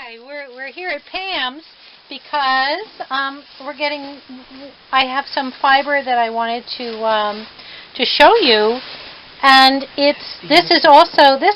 Hi, we're here at Pam's because I have some fiber that I wanted to show you, and this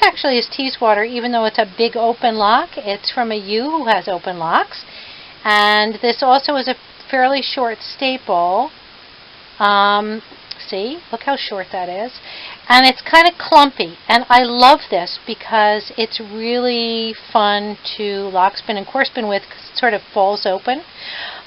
actually is Teeswater, even though it's a big open lock. It's from a U who has open locks, and this also is a fairly short staple. See, look how short that is. And it's kind of clumpy, and I love this because it's really fun to lock spin and core spin with, because it sort of falls open.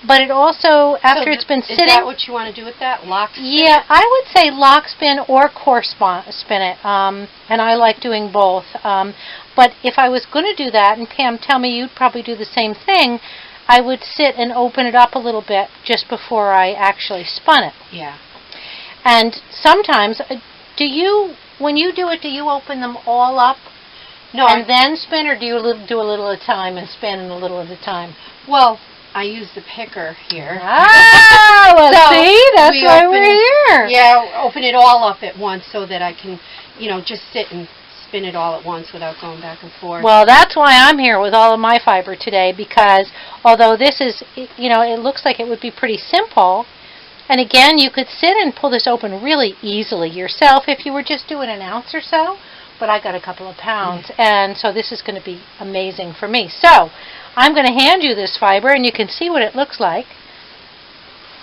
But it also, after it's been sitting... Is that what you want to do with that? Lock spin? Yeah, I would say lock spin or core spin it, and I like doing both. But if I was going to do that, and Pam, tell me you'd probably do the same thing, I would sit and open it up a little bit just before I actually spun it. Yeah. And sometimes... when you do it, do you open them all up and then spin, or do you do a little at a time and spin a little at a time? Well, I use the picker here. Ah, well, so see, that's why we're here. Yeah, open it all up at once so that I can, just sit and spin it all at once without going back and forth. Well, that's why I'm here with all of my fiber today, because although this is, it looks like it would be pretty simple. And again, you could sit and pull this open really easily yourself if you were just doing an ounce or so. But I got a couple of pounds, and so this is going to be amazing for me. So I'm going to hand you this fiber, and you can see what it looks like.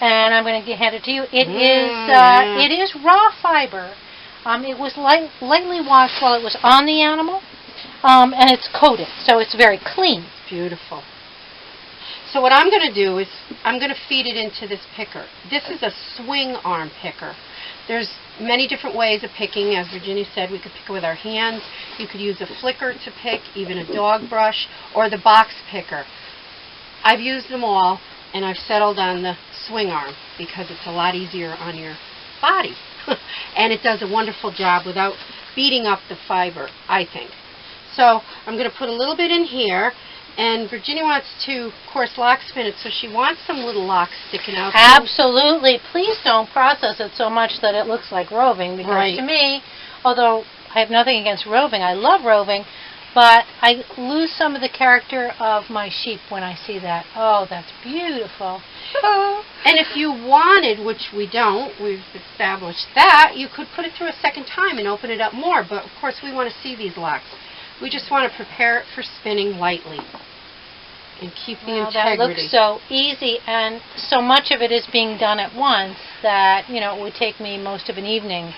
And I'm going to hand it to you. It is raw fiber. It was lightly washed while it was on the animal, and it's coated, so it's very clean. Beautiful. So what I'm going to do is I'm going to feed it into this picker. This is a swing arm picker. There's many different ways of picking. As Virginia said, we could pick it with our hands. You could use a flicker to pick, even a dog brush, or the box picker. I've used them all, and I've settled on the swing arm because it's a lot easier on your body. And it does a wonderful job without beating up the fiber, I think. So I'm going to put a little bit in here. And Virginia wants to, of course, lock spin it, so she wants some little locks sticking out. Absolutely. Please don't process it so much that it looks like roving, because to me, although I have nothing against roving, I love roving, but I lose some of the character of my sheep when I see that. Oh, that's beautiful. And if you wanted, which we don't, we've established that, you could put it through a second time and open it up more, but of course we want to see these locks. We just want to prepare it for spinning lightly and keep the integrity. That looks so easy, and so much of it is being done at once that, it would take me most of an evening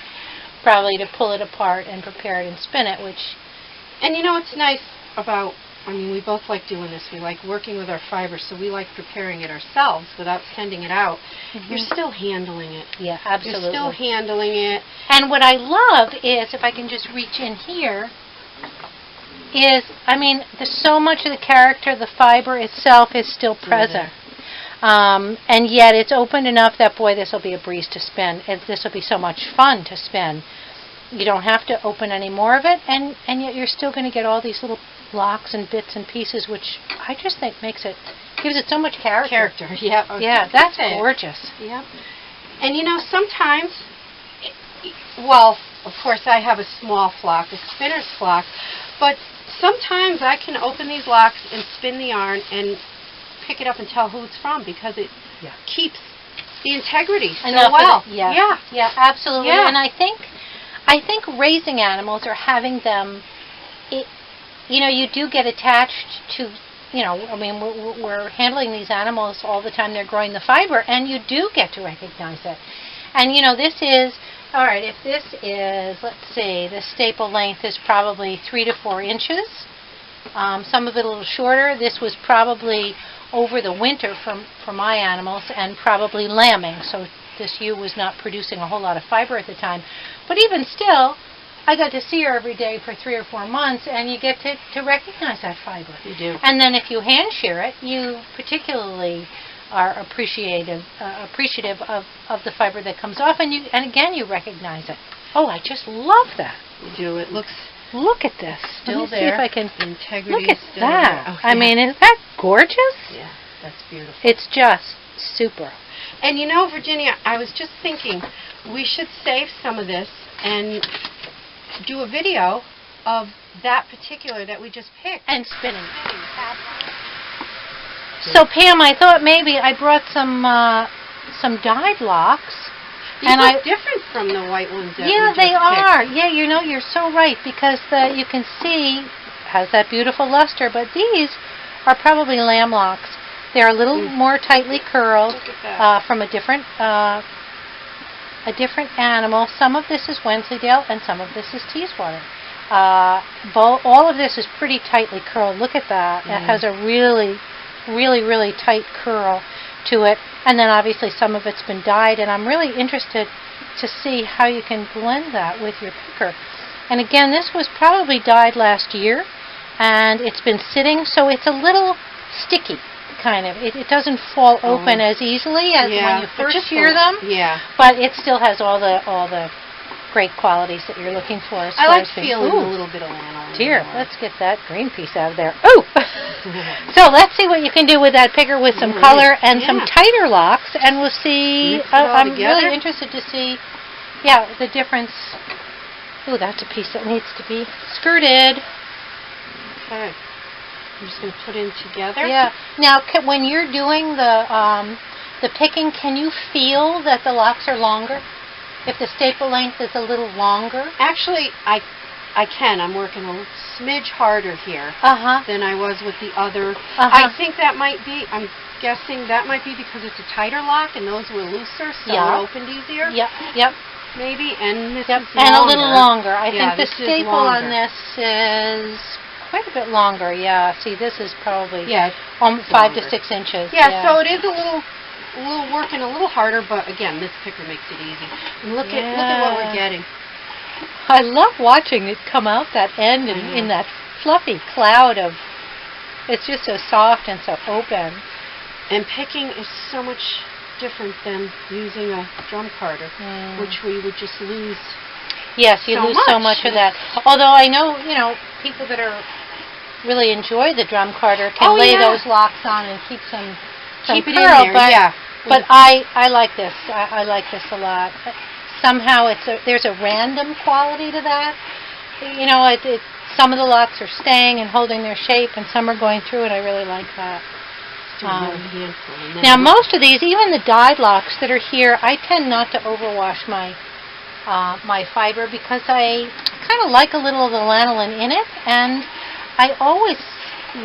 probably to pull it apart and prepare it and spin it, which... And what's nice about, we both like doing this. We like working with our fiber, so we like preparing it ourselves without sending it out. You're still handling it. Yeah, absolutely. You're still handling it. And what I love is, if I can just reach in here, there's so much of the character, the fiber itself is still present. And yet it's opened enough that, boy, this will be a breeze to spin. This will be so much fun to spin. You don't have to open any more of it, and yet you're still going to get all these little blocks and bits and pieces, which I just think gives it so much character. Yep. Yeah, that's gorgeous. Yep. And sometimes, well, of course I have a small flock, a spinner's flock, but sometimes I can open these locks and spin the yarn and pick it up and tell who it's from, because it keeps the integrity so well. Yeah, absolutely. Yeah. And I think raising animals or having them, you do get attached to, we're handling these animals all the time. They're growing the fiber, and you do get to recognize it. And, this is... All right, if this is, let's see, the staple length is probably 3 to 4 inches. Some of it a little shorter. This was probably over the winter for my animals, and probably lambing, so this ewe was not producing a whole lot of fiber at the time. But even still, I got to see her every day for 3 or 4 months, and you get to recognize that fiber. You do. And then if you hand shear it, you particularly are appreciative of the fiber that comes off, and again you recognize it. Oh, I just love that. You do. It looks. Look at this. Still there. See if I can. Integrity. Look at still that. There. Oh, yeah. Isn't that gorgeous? Yeah, that's beautiful. It's just super. And Virginia, I was just thinking we should save some of this and do a video of that particular that we just picked. And spinning. So Pam, I thought maybe I brought some dyed locks. These look different from the white ones that yeah, we just they are. picked. Yeah, you're so right, because you can see has that beautiful luster, but these are probably lamb locks. They're a little more tightly curled from a different animal. Some of this is Wensleydale and some of this is Teeswater. All of this is pretty tightly curled. Look at that. It has a really, really, really tight curl to it. And then obviously some of it's been dyed, and I'm really interested to see how you can blend that with your picker. And again, this was probably dyed last year, and it's been sitting, so it's a little sticky, kind of. It doesn't fall open as easily as when you first shear them. Yeah. But it still has all the great qualities that you're looking for. As I far like as feeling a little bit of lanolin. Dear, let's get that green piece out of there. Ooh! So let's see what you can do with that picker with some color and some tighter locks, and we'll see. I'm really interested to see, the difference. Ooh, that's a piece that needs to be skirted. Okay. I'm just going to put it together. Yeah. Now, when you're doing the picking, can you feel that the locks are longer? If the staple length is a little longer? Actually, I can. I'm working a smidge harder here than I was with the other. I think that might be, I'm guessing that might be because it's a tighter lock and those were looser, so they're opened easier. Yep. Maybe, and this is and longer. a little longer. I think the this staple on this is quite a bit longer. Yeah, see, this is probably 5 to 6 inches. Yeah, so it is a little working a little harder, but again, this picker makes it easy. And look at what we're getting. I love watching it come out that end and in that fluffy cloud of. It's just so soft and so open. And picking is so much different than using a drum carder, which we would just lose. Yes, you lose so much of that. Although I know, people that are really enjoy the drum carder can lay those locks on and keep some keep it curl, in there. But I like this. I like this a lot. Somehow there's a random quality to that. Some of the locks are staying and holding their shape, and some are going through, and I really like that. Now, most of these, even the dyed locks that are here, I tend not to overwash my my fiber because I kind of like a little of the lanolin in it, and I always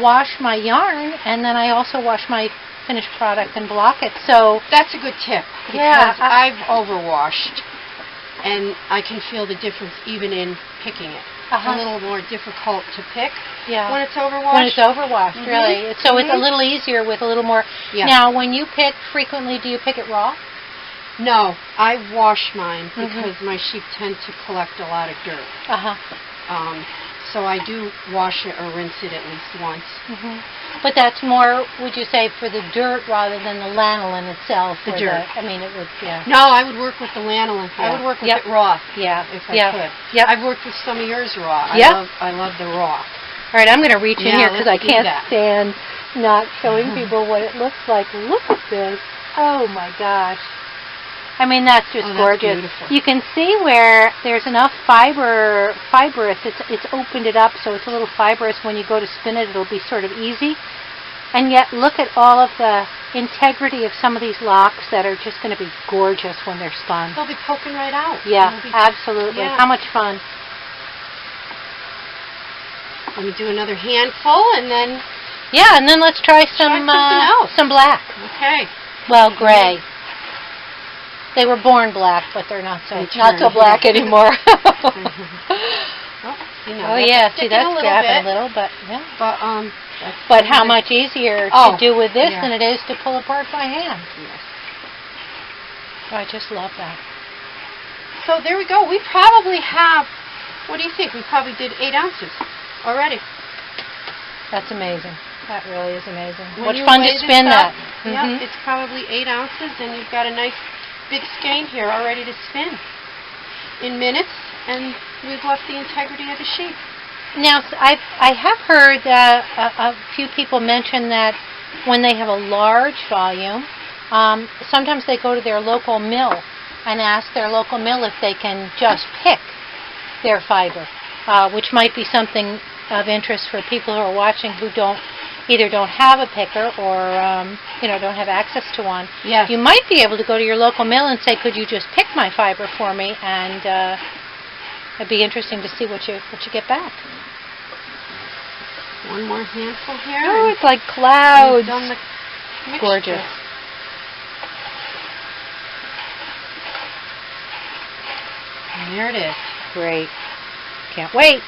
wash my yarn, and then I also wash my finished product and block it. So that's a good tip, because I've overwashed, and I can feel the difference even in picking it. A little more difficult to pick when it's overwashed. When it's overwashed, really. So it's a little easier with a little more. Now, when you pick frequently, do you pick it raw? No, I wash mine because my sheep tend to collect a lot of dirt. So I do wash it or rinse it at least once. But that's more, would you say, for the dirt rather than the lanolin itself? The dirt. It would, No, I would work with the lanolin. I would work with it raw. If I could. I've worked with some of yours raw. I love the raw. All right, I'm going to reach in here because I can't stand not showing people what it looks like. Look at this. Oh, my gosh. That's just gorgeous. Beautiful. You can see where there's enough fibrous. It's opened it up, so it's a little fibrous. When you go to spin it, it'll be sort of easy. And yet, look at all of the integrity of some of these locks that are just going to be gorgeous when they're spun. They'll be poking right out. Yeah, absolutely. How much fun. Let me do another handful, and then... Yeah, and then let's try some black. Okay. Well, gray. They were born black, but they're not so black anymore. See, that's grabbing a little, but But how much easier to do with this than it is to pull apart by hand. I just love that. So there we go. We probably have, what do you think? We probably did 8 ounces already. That's amazing. That really is amazing. What fun to spin that. It's probably 8 ounces, and you've got a nice big skein here all ready to spin in minutes, and we've left the integrity of the sheep. Now, I have heard a few people mention that when they have a large volume, sometimes they go to their local mill and ask their local mill if they can just pick their fiber, which might be something of interest for people who are watching who don't either don't have a picker or don't have access to one, Yes. you might be able to go to your local mill and say, could you just pick my fiber for me? And it'd be interesting to see what you get back. One more handful here. Oh, and it's like we've clouds. done the mixture. Gorgeous. And there it is. Great. Can't wait.